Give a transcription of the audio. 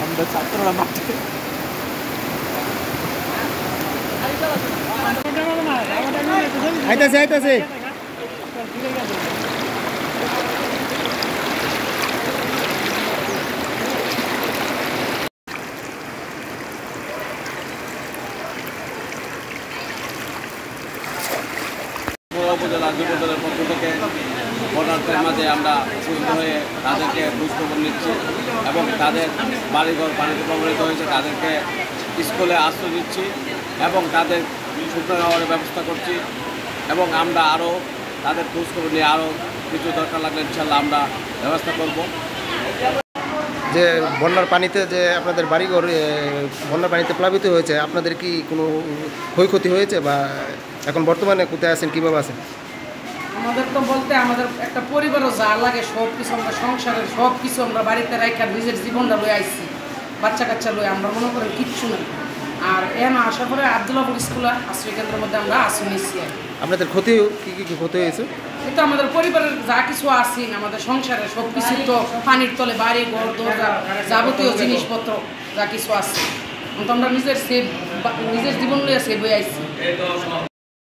আমরা ছাত্ররা মাঠে আইতাছে আইতাছে উপজেলা যুবদলের পক্ষ থেকে ভোটারদের মাঝে আমরা উপস্থিত হয়ে তাদেরকে খোঁজখবর নিচ্ছি এবং তাদের বাড়িঘর পানিতে প্রভাবিত হয়েছে তাদেরকে স্কুলে আশ্রয় দিচ্ছি এবং তাদের শুকনো খাওয়ার ব্যবস্থা করছি এবং আমরা আরও তাদের খোঁজখবর নিয়ে আরও কিছু দরকার লাগলে ইনশাল্লাহ আমরা ব্যবস্থা করব। যে বন্যার পানিতে যে আপনাদের বাড়িঘর বন্যার পানিতে প্লাবিত হয়েছে, আপনাদের কি কোনো ক্ষয়ক্ষতি হয়েছে বা এখন বর্তমানে কোথায় আছেন, কীভাবে আছেন? আমাদের তো বলতে আমাদের একটা পরিবারও যা লাগে সব কিছু আমরা সংসারের সব কিছু আমরা বাড়িতে রাখা নিজের জীবনটা লয়ে আইছি, বাচ্চা কাচ্চা লয়ে আমরা মনে করেন কিচ্ছু নেই। আর না আসার পরে আবদুল্লাহপুর স্কুল আশ্রয় কেন্দ্রের মধ্যে আমরা আশ্রয় নিচ্ছি। আপনাদের ক্ষতি কী ক্ষতি হয়েছে? কিন্তু আমাদের পরিবারের যা কিছু আছে আমাদের সংসারে সব কিছু তো পানির তলে, বাড়ি ঘর দরজা যাবতীয় জিনিসপত্র যা কিছু আছে আমরা নিজের জীবন লইয়া সেভ হয়ে আইছি।